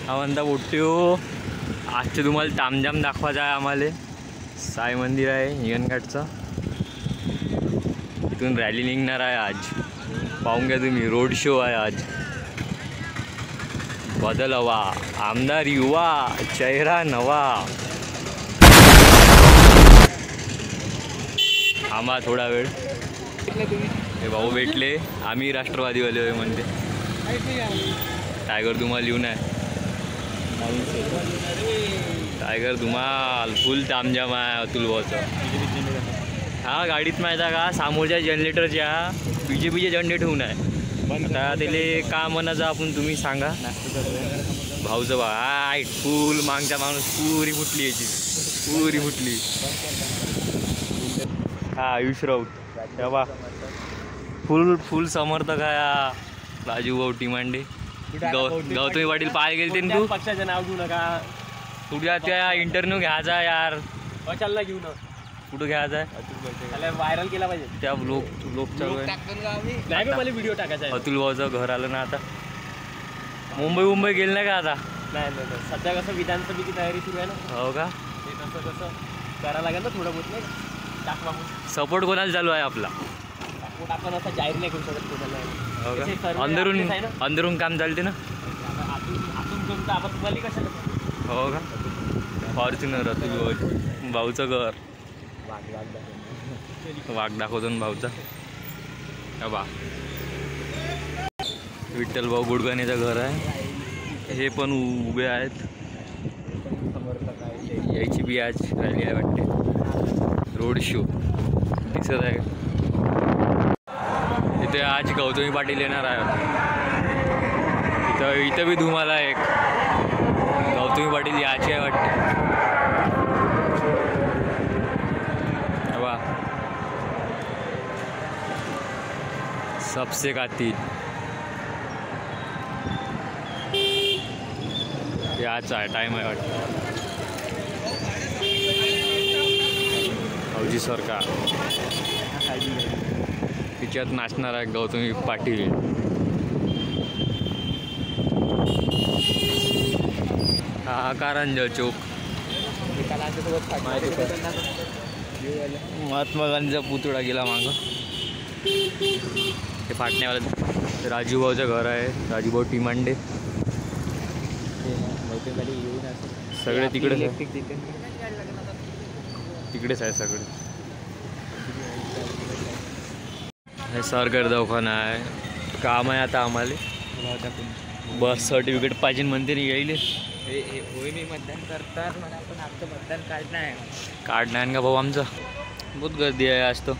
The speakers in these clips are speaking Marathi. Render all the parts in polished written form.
हा म्हणता मोठ्यो आजचे तुम्हाला तामजाम दाखवायचा आहे आम्हाला. साई मंदिर आहे हिंगणघाटचं. इथून रॅली निघणार आहे आज. पाहून घ्या तुम्ही, रोड शो आहे आज. बदल हवा, आमदार युवा, चेहरा नवा. आम्हा थोडा वेळ. हे भाऊ भेटले, आम्ही राष्ट्रवादीवाले होय म्हणते. टायगर धुमाल लिहून आहे. टायगर धुमाल फुल तामजाम आहे अतुल भाऊचं. हा गाडीत माहिती आहे का, समोरच्या जनरेटरच्या BJPचे झेंडे ठेवून आहे. आता त्याले का म्हणायचं आपण, तुम्ही सांगा. भाऊचं बा हाय फुल मागचा माणूस पुरी फुटली याची, पुरी फुटली. हा आयुष राऊत तेव्हा फुल फुल समर्थक आहे. राजू भाऊ टिमांडे. गौतमी पाटील पाहायला गेलते ना तू. पक्षाचं नाव घेऊ नका. तुझ्या त्या इंटरव्ह्यू घ्यायचा यार. चालला घेऊ ना. कुठं घ्यायचा आहे, व्हायरल केला पाहिजे. त्या लोकचा नाही मला व्हिडिओ टाकायचा आहे. अतुल भाऊचं घर आलं ना आता. मुंबई गेलं नाही का आता. नाही सध्या कसं विधानसभेची तयारी सुरू आहे ना. हो का. ते कसं करायला लागेल ना थोडं बहुत. नाही टाकवा सपोर्ट कोणाला चालू आहे आपला. सपोर्ट आपण असं जाहीर नाही करू शकत कोणाला. हो का. अंदरून काम चालते ना. आतून करून आपण तुम्हाला कशाला. हो का. फॉर्च्युनर अतुल भाऊचं घर. वाघ दाखवतो ना भाऊचा. बा विठ्ठल भाऊ गुडगाणेचं घर आहे. हे पण उभे आहेत. यायची बी आज रॅली आहे वाटते. रोड शो दिसत आहे. इथे आज गौतमी पाटील येणार आहे. इथं बी धुमाला आहे एक. गौतमी पाटील याची आहे वाटते. वा सबसे कातील याचा आहे. टाईम आहे वाटतं. फौजी सरकार तिच्यात नाचणार आहे गौतमी पाटील. हा कारंजा चौक. महात्मा गांधीचा पुतळा गेला मागं. ते फाटण्यावाला राजूभाऊचं घर आहे. राजूभाऊ टिमांडे सगळे तिकडेच आहे सगळे. हे सरकारी दवाखाना आहे. काम आहे आता आम्हाला. बस सर्टिफिकेट पाहिजे म्हणते ना. येईल होय मी मतदान करतात मला, पण आमचं मतदान कार्ड नाही. कार्ड नाही का भाऊ आमचं. बहुत गर्दी आहे आज. तो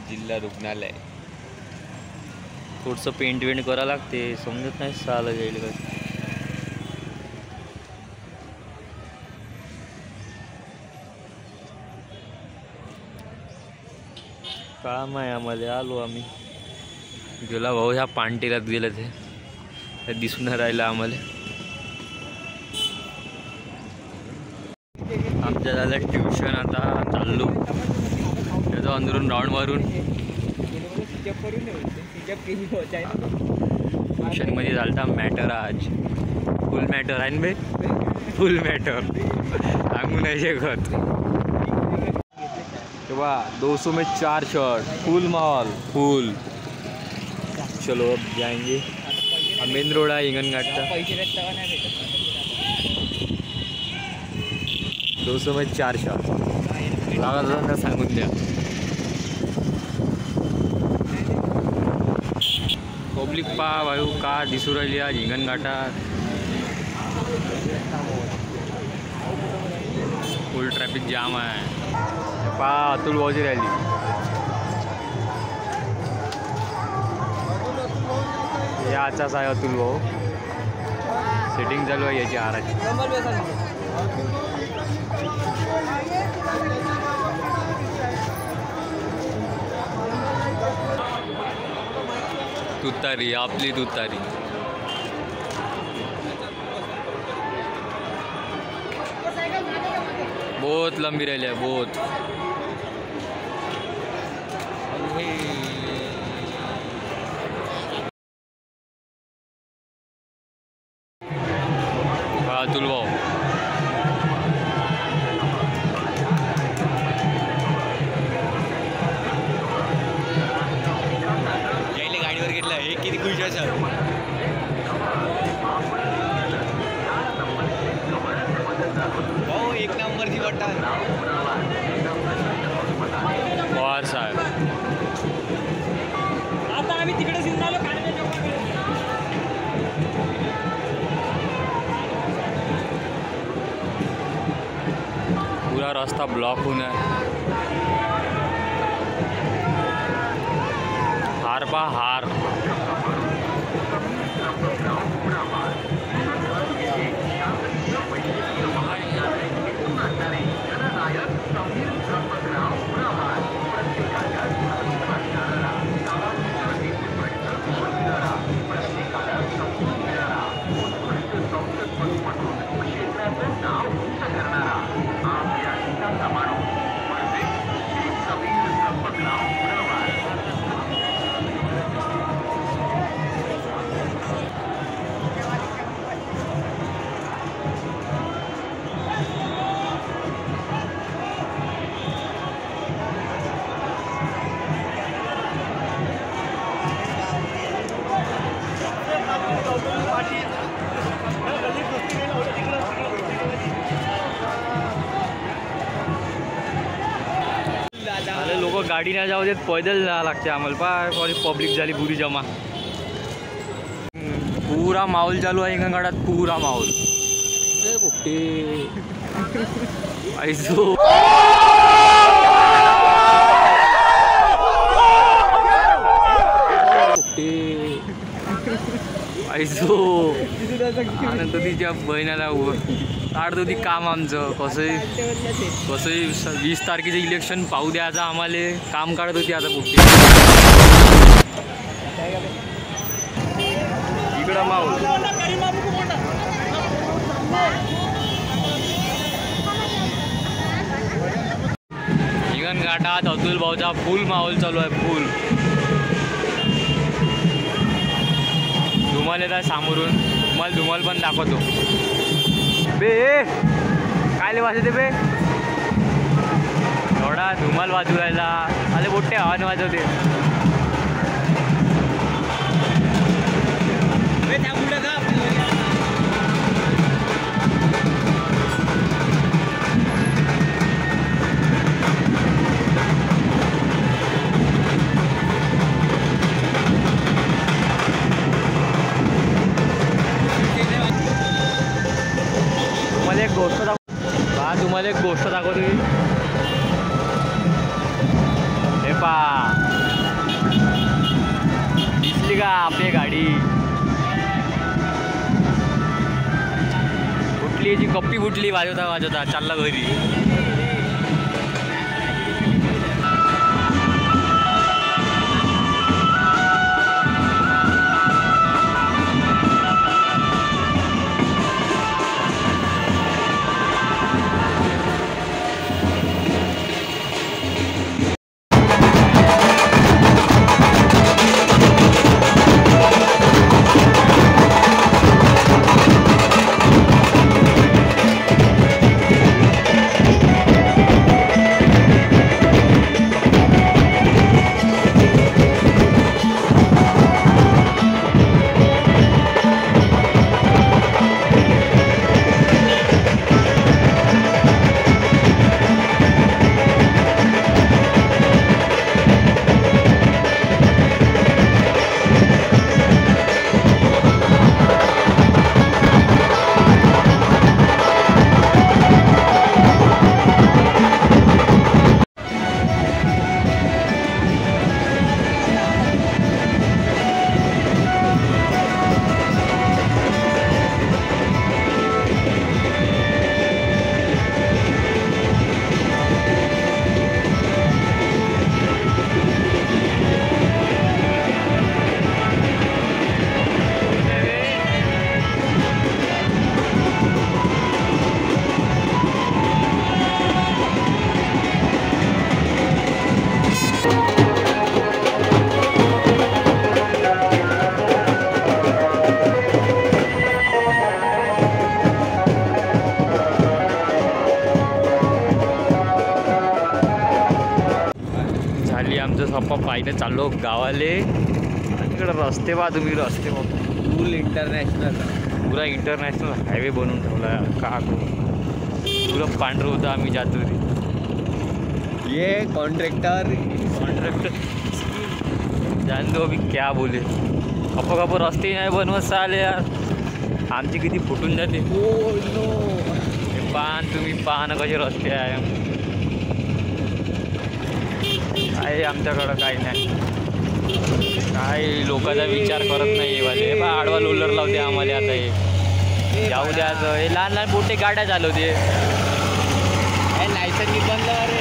जिल्हा रुग्णालय. थोडंसं पेंट करावं लागते. समजत नाही साला गेलं काय. काम आहे आम्हाला. आलो आम्ही. गेला भाऊ ह्या पानटेलात गेलं ते दिसून राहिलं आम्हाला. आमच्या झालं ट्युशन. आता चाललो त्याचं अंदरून राऊंड मारून. ट्युशनमध्ये झालता मॅटर आज. फुल मॅटर आहे ना बे. फुल मॅटर सांगू नाही शकत. तेव्हा 200 में 4 शर्ट. फुल माहौल फुल. चलो अब जाएंगे. मेन रोड आहे हिंगणघाटचा. 200 में 4 शर्ट लागला सांगून द्या. पब्लिक पा वायू का दिसू राहिली आज हिंगणघाटात. फुल ट्रॅफिक जाम आहे. पा अतुल भाऊची रॅली. याचाच आहे अतुल भाऊ. सेटिंग चालू आहे याची हाराची. तुतारी आपली तुतारी. बहुत लंबी रैली है बहुत. अतुल भाऊ. यायले गाडीवर घेतलं हे किती खुश असेल. हो एक नंबरची वाटतात. पवार साहेब. आता आम्ही तिकडे येऊन आलो. पूरा रास्ता ब्लॉक होऊन आहे. हार पा हार. लोक गाडी नाही जाऊ देत, पैदल जावं लागते आम्हाला. पाय पब्लिक झाली पुरी जमा. पुरा माहोल चालू आहे हिंगणघाटात. पुरा माहोल. ऐसो ऐसो आनंद तिच्या बहिणाला काढतो ती काम आमचं. कसंही 20 तारखेचं इलेक्शन पाहू द्यायचं आम्हाला. काम काढत होती आता पोट्टी. इकडं माहोल. हिंगणघाटात अतुल भाऊचा फुल माहोल चालू आहे. फुल धुमाल येत आहे सामोरून. तुम्हाला धुमाल पण दाखवतो. बे काय वाजवते बे. एवढा धुमाल वाजू राहिला. आले मोठे हवाने वाजवते. तुम्हाला एक गोष्ट दाखवतो. हे पा दिसली का आपली गाडी. फुटली जी कप्पी फुटली. वाजवता चालला घरी. गप्पा पाहिजे चाललो गावाले. आणि इकडे रस्ते पहा तुम्ही, रस्ते बघ फुल इंटरनॅशनल. पुरा इंटरनॅशनल हायवे बनवून ठेवला आहे. का पुरं पांढरं होतं आम्ही जातो रे. ये कॉन्ट्रॅक्टर जान दो अभी क्या बोले. गप्प रस्ते नाही बनवत चाले यार. आमची किती फुटून जाते. Oh no. पान तुम्ही पाहणं कसे रस्ते आहे. आहे आमच्याकडं काही नाही. काय लोकांचा विचार करत नाही वाले. बा आडवा लोलर लावते आम्हाला. आता हे जाऊ द्या. हे लहान लहान मोठे गाड्या चालवते. लायसन निघालं रे.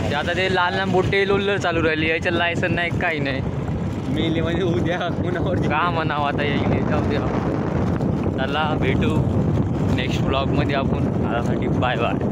ते आता ते लहान लहान मोठे लोलर चालू राहिले. याचं लायसन नाही काही नाही. मेलीमध्ये उद्या कुणावर का म्हणावं आता येईल. जाऊ द्या. चला भेटू नेक्स्ट ब्लॉगमध्ये आपण. आतासाठी बाय बाय.